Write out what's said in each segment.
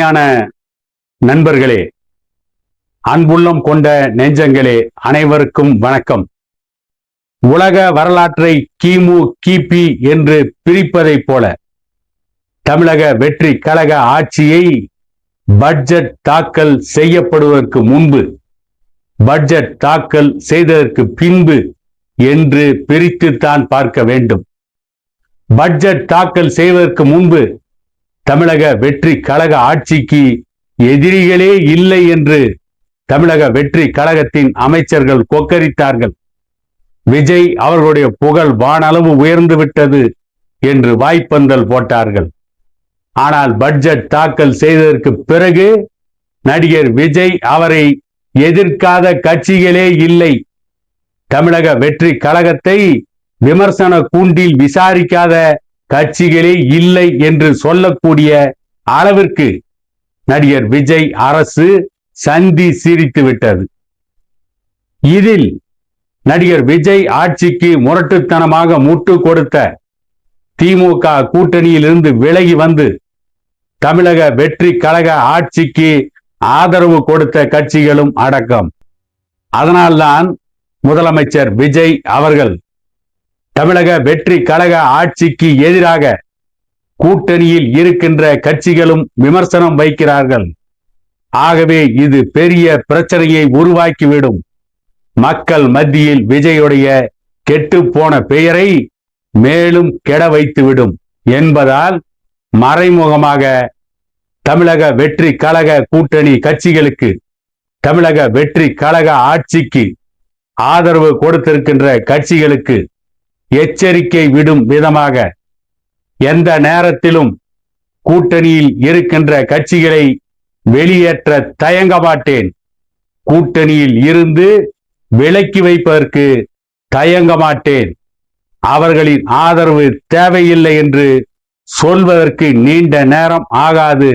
அருமையான நண்பர்களே, அன்புள்ளம் கொண்ட நெஞ்சங்களே, அனைவருக்கும் வணக்கம். உலக வரலாற்றை கிமு கிபி என்று பிரிப்பதைப் போல தமிழக வெற்றி கழக ஆட்சியை பட்ஜெட் தாக்கல் செய்யப்படுவதற்கு முன்பு, பட்ஜெட் தாக்கல் செய்ததற்கு பின்பு என்று பிரித்துத்தான் பார்க்க வேண்டும். பட்ஜெட் தாக்கல் செய்வதற்கு முன்பு தமிழக வெற்றி கழக ஆட்சிக்கு எதிரிகளே இல்லை என்று தமிழக வெற்றி கழகத்தின் அமைச்சர்கள் கொக்கரித்தார்கள். விஜய் அவர்களுடைய புகழ் வானளவு உயர்ந்து விட்டது என்று வாய்ப்பந்தல் போட்டார்கள். ஆனால் பட்ஜெட் தாக்கல் செய்ததற்கு பிறகு நடிகர் விஜய் அவரை எதிர்க்காத கட்சிகளே இல்லை, தமிழக வெற்றி கழகத்தை விமர்சன கூண்டில் விசாரிக்காத கட்சிகளே இல்லை என்று சொல்லக்கூடிய அளவிற்கு நடிகர் விஜய் அரசு சந்தி சிரித்து விட்டது. இதில் நடிகர் விஜய் ஆட்சிக்கு முரட்டுத்தனமாக முட்டு கொடுத்த திமுக கூட்டணியில் இருந்து விலகி வந்து தமிழக வெற்றி கழக ஆட்சிக்கு ஆதரவு கொடுத்த கட்சிகளும் அடக்கம். அதனால்தான் முதலமைச்சர் விஜய் அவர்கள் தமிழக வெற்றி கழக ஆட்சிக்கு எதிராக கூட்டணியில் இருக்கின்ற கட்சிகளும் விமர்சனம் வைக்கிறார்கள். ஆகவே இது பெரிய பிரச்சனையை உருவாக்கிவிடும். மக்கள் மத்தியில் விஜயுடைய கெட்டுப்போன பெயரை மேலும் கெட வைத்துவிடும் என்பதால் மறைமுகமாக தமிழக வெற்றி கழக கூட்டணி கட்சிகளுக்கு, தமிழக வெற்றி கழக ஆட்சிக்கு ஆதரவு கொடுத்திருக்கின்ற கட்சிகளுக்கு எச்சரிக்கை விடும் விதமாக எந்த நேரத்திலும் கூட்டணியில் இருக்கின்ற கட்சிகளை வெளியேற்ற தயங்க மாட்டேன், கூட்டணியில் இருந்து விலக்கி வைப்பதற்கு தயங்க மாட்டேன், அவர்களின் ஆதரவு தேவையில்லை என்று சொல்வதற்கு நீண்ட நேரம் ஆகாது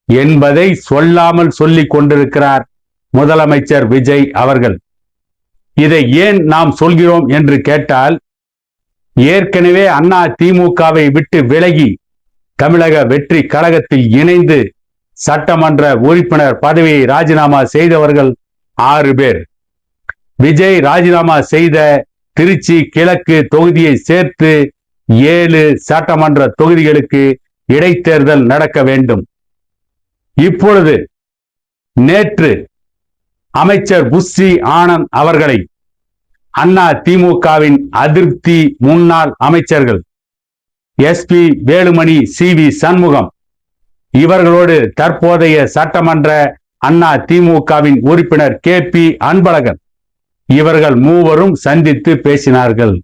என்பதை சொல்லாமல் சொல்லிக் கொண்டிருக்கிறார் முதலமைச்சர் விஜய் அவர்கள். இதை ஏன் நாம் சொல்கிறோம் என்று கேட்டால், ஏற்கனவே அண்ணா திமுகவை விட்டு விலகி தமிழக வெற்றி கழகத்தில் இணைந்து சட்டமன்ற உறுப்பினர் பதவியை ராஜினாமா செய்தவர்கள் 6 பேர். விஜய் ராஜினாமா செய்த திருச்சி கிழக்கு தொகுதியை சேர்த்து 7 சட்டமன்ற தொகுதிகளுக்கு இடைத்தேர்தல் நடக்க வேண்டும். இப்பொழுது நேற்று அமைச்சர் புஸ்ஸி ஆனந்த் அவர்களை அண்ணா திமுகவின் அதிருப்தி முன்னாள் அமைச்சர்கள் எஸ்பி வேலுமணி, சி.வி. சண்முகம் இவர்களோடு தற்போதைய சட்டமன்ற அண்ணா திமுகவின் உறுப்பினர் கே.பி. அன்பழகன் இவர்கள் மூவரும் சந்தித்து பேசினார்கள்.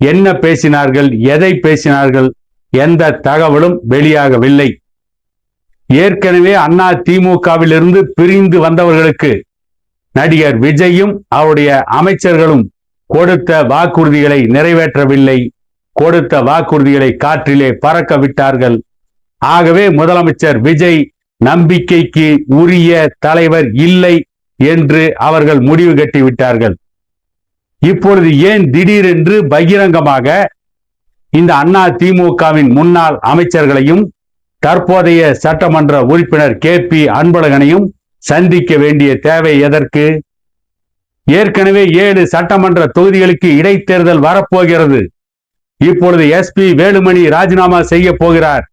என்ன பேசினார்கள், எதை பேசினார்கள், எந்த தகவலும் வெளியாகவில்லை. ஏற்கனவே அண்ணா திமுகவிலிருந்து பிரிந்து வந்தவர்களுக்கு நடிகர் விஜயும் அவருடைய அமைச்சர்களும் கொடுத்த வாக்குறுதிகளை நிறைவேற்றவில்லை, கொடுத்த வாக்குறுதிகளை காற்றிலே பறக்க விட்டார்கள். ஆகவே முதலமைச்சர் விஜய் நம்பிக்கைக்கு உரிய தலைவர் இல்லை என்று அவர்கள் முடிவு கட்டிவிட்டார்கள். இப்பொழுது ஏன் திடீரென்று பகிரங்கமாக இந்த அண்ணா திமுகவின் முன்னாள் அமைச்சர்களையும் தற்போதைய சட்டமன்ற உறுப்பினர் கே.பி. அன்பழகனையும் சந்திக்க வேண்டிய தேவை எதற்கு? ஏற்கனவே 7 சட்டமன்ற தொகுதிகளுக்கு இடைத்தேர்தல் வரப்போகிறது. இப்பொழுது எஸ்பி வேலுமணி ராஜினாமா செய்ய போகிறார்,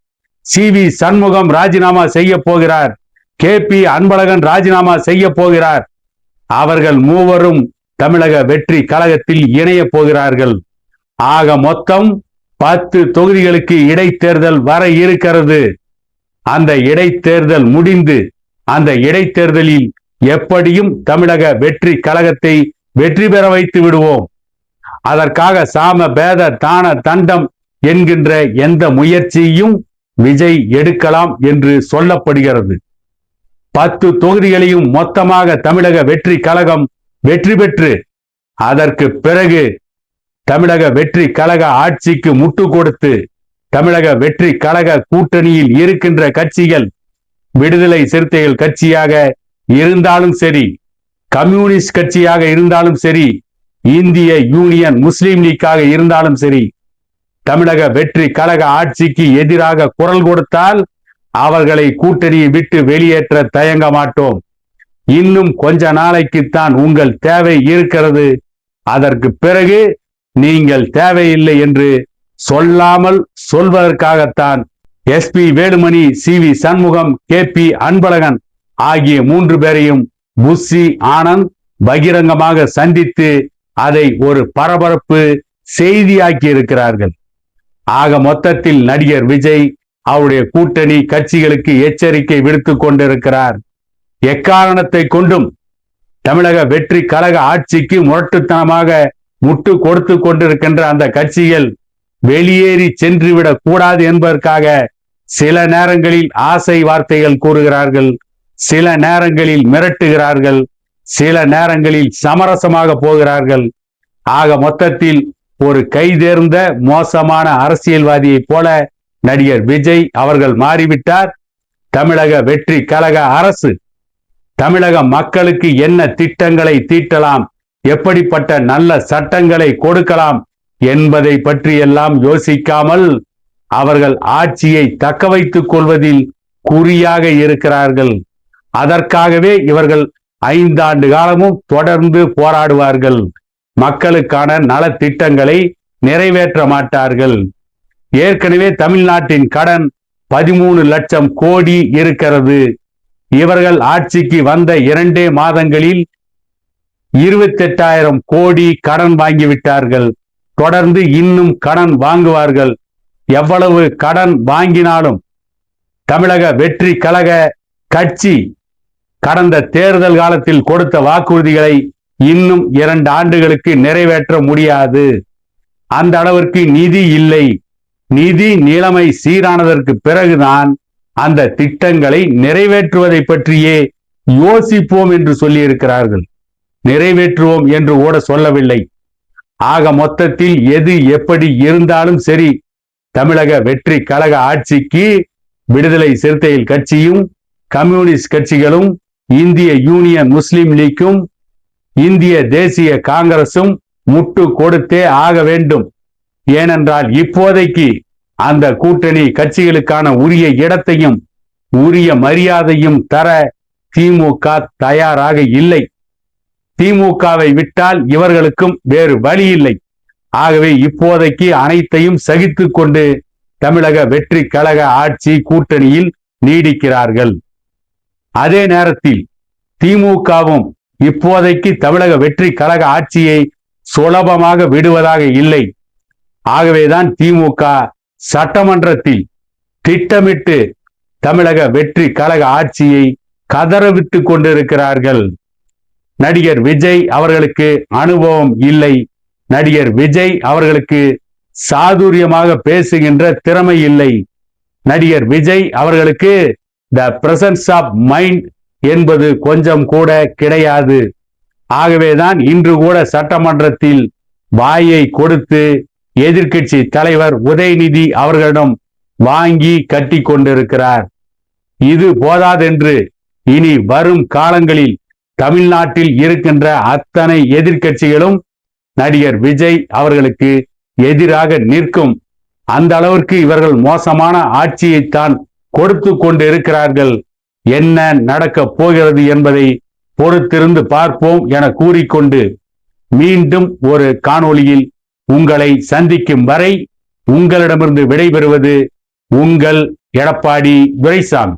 சி.வி. சண்முகம் ராஜினாமா செய்ய போகிறார், கே.பி. அன்பழகன் ராஜினாமா செய்ய போகிறார். அவர்கள் மூவரும் தமிழக வெற்றி கழகத்தில் இணைய போகிறார்கள். ஆக மொத்தம் 10 தொகுதிகளுக்கு இடைத்தேர்தல் வர இருக்கிறது. அந்த இடைத்தேர்தல் முடிந்து அந்த இடைத்தேர்தலில் எப்படியும் தமிழக வெற்றி கழகத்தை வெற்றி பெற வைத்து விடுவோம். அதற்காக சாம பேத தான தண்டம் என்கின்ற எந்த முயற்சியையும் விஜய் எடுக்கலாம் என்று சொல்லப்படுகிறது. 10 தொகுதிகளையும் மொத்தமாக தமிழக வெற்றி கழகம் வெற்றி பெற்று அதற்கு பிறகு தமிழக வெற்றி கழக ஆட்சிக்கு முட்டு கொடுத்து தமிழக வெற்றி கழக கூட்டணியில் இருக்கின்ற கட்சிகள் விடுதலை சிறுத்தைகள் கட்சியாக இருந்தாலும் சரி, கம்யூனிஸ்ட் கட்சியாக இருந்தாலும் சரி, இந்திய யூனியன் முஸ்லீம் லீக்காக இருந்தாலும் சரி, தமிழக வெற்றி கழக ஆட்சிக்கு எதிராக குரல் கொடுத்தால் அவர்களை கூட்டணியை விட்டு வெளியேற்ற தயங்க மாட்டோம். இன்னும் கொஞ்ச நாளைக்குத்தான் உங்கள் தேவை இருக்கிறது. அதற்கு பிறகு நீங்கள் தேவையில்லை என்று சொல்லாமல் சொல்வதற்காகத்தான் SP Velumani, CV Shanmugam, KP Anbazhagan ஆகிய 3 பேரையும் புஷி ஆனந்த் பகிரங்கமாக சந்தித்து அதை ஒரு பரபரப்பு செய்தியாக்கி இருக்கிறார்கள். ஆக மொத்தத்தில் நடிகர் விஜய் அவருடைய கூட்டணி கட்சிகளுக்கு எச்சரிக்கை விடுத்துக் கொண்டிருக்கிறார். எக்காரணத்தை கொண்டும் தமிழக வெற்றி கழக ஆட்சிக்கு முரட்டுத்தனமாக முட்டு கொடுத்து கொண்டிருக்கின்ற அந்த கட்சிகள் வெளியேறி சென்றுவிடக் கூடாது என்பதற்காக சில நேரங்களில் ஆசை வார்த்தைகள் கூறுகிறார்கள், சில நேரங்களில் மிரட்டுகிறார்கள், சில நேரங்களில் சமரசமாக போகிறார்கள். ஆக மொத்தத்தில் ஒரு கைதேர்ந்த மோசமான அரசியல்வாதியை போல நடிகர் விஜய் அவர்கள் மாறிவிட்டார். தமிழக வெற்றி கழக அரசு தமிழக மக்களுக்கு என்ன திட்டங்களை தீட்டலாம், எப்படிப்பட்ட நல்ல சட்டங்களை கொடுக்கலாம் என்பதை பற்றியெல்லாம் யோசிக்காமல் அவர்கள் ஆட்சியை தக்க வைத்துக் கொள்வதில் குறியாக இருக்கிறார்கள். அதற்காகவே இவர்கள் 5 ஆண்டு காலமும் தொடர்ந்து போராடுவார்கள். மக்களுக்கான நலத்திட்டங்களை நிறைவேற்ற மாட்டார்கள். ஏற்கனவே தமிழ்நாட்டின் கடன் 13 லட்சம் கோடி இருக்கிறது. இவர்கள் ஆட்சிக்கு வந்த 2 மாதங்களில் 28,000 கோடி கடன் வாங்கிவிட்டார்கள். தொடர்ந்து இன்னும் கடன் வாங்குவார்கள். எவ்வளவு கடன் வாங்கினாலும் தமிழக வெற்றி கழக கட்சி கடந்த தேர்தல் காலத்தில் கொடுத்த வாக்குறுதிகளை இன்னும் 2 ஆண்டுகளுக்கு நிறைவேற்ற முடியாது. அந்த அளவிற்கு நிதி இல்லை. நிதி நிலைமை சீரானதற்கு பிறகுதான் அந்த திட்டங்களை நிறைவேற்றுவதை பற்றியே யோசிப்போம் என்று சொல்லியிருக்கிறார்கள். நிறைவேற்றுவோம் என்று கூட சொல்லவில்லை. ஆக மொத்தத்தில் எது எப்படி இருந்தாலும் சரி, தமிழக வெற்றி கழக ஆட்சிக்கு விடுதலை சிறுத்தைகள் கட்சியும், கம்யூனிஸ்ட் கட்சிகளும், இந்திய யூனியன் முஸ்லிம் லீக்கும், இந்திய தேசிய காங்கிரசும் முட்டு கொடுத்தே ஆக வேண்டும். ஏனென்றால் இப்போதைக்கு அந்த கூட்டணி கட்சிகளுக்கான உரிய இடத்தையும் உரிய மரியாதையும் தர திமுக தயாராக இல்லை. திமுகவை விட்டால் இவர்களுக்கும் வேறு வழி இல்லை. ஆகவே இப்போதைக்கு அனைத்தையும் சகித்துக் கொண்டு தமிழக வெற்றி கழக ஆட்சி கூட்டணியில் நீடிக்கிறார்கள். அதே நேரத்தில் திமுகவும் இப்போதைக்கு தமிழக வெற்றி கழக ஆட்சியை சுலபமாக விடுவதாக இல்லை. ஆகவேதான் திமுக சட்டமன்றத்தில் திட்டமிட்டு தமிழக வெற்றி கழக ஆட்சியை கதறவிட்டு கொண்டிருக்கிறார்கள். நடிகர் விஜய் அவர்களுக்கு அனுபவம் இல்லை. நடிகர் விஜய் அவர்களுக்கு சாதுரியமாக பேசுகின்ற திறமை இல்லை. நடிகர் விஜய் அவர்களுக்கு த பிரசன்ஸ் ஆஃப் மைண்ட் என்பது கொஞ்சம் கூட கிடையாது. ஆகவேதான் இன்று கூட சட்டமன்றத்தில் வாயை கொடுத்து எதிர்க்கட்சி தலைவர் உதயநிதி அவர்களிடம் வாங்கி கட்டி கொண்டிருக்கிறார். இது போதாதென்று இனி வரும் காலங்களில் தமிழ்நாட்டில் இருக்கின்ற அத்தனை எதிர்க்கட்சிகளும் நடிகர் விஜய் அவர்களுக்கு எதிராக நிற்கும். அந்த அளவிற்கு இவர்கள் மோசமான ஆட்சியைத்தான் கொடுத்து கொண்டு இருக்கிறார்கள். என்ன நடக்கப் போகிறது என்பதை பொறுத்திருந்து பார்ப்போம் என கூறிக்கொண்டு மீண்டும் ஒரு காணொளியில் உங்களை சந்திக்கும் வரை உங்களிடமிருந்து விடைபெறுவது உங்கள் எடப்பாடி துரைசாமி.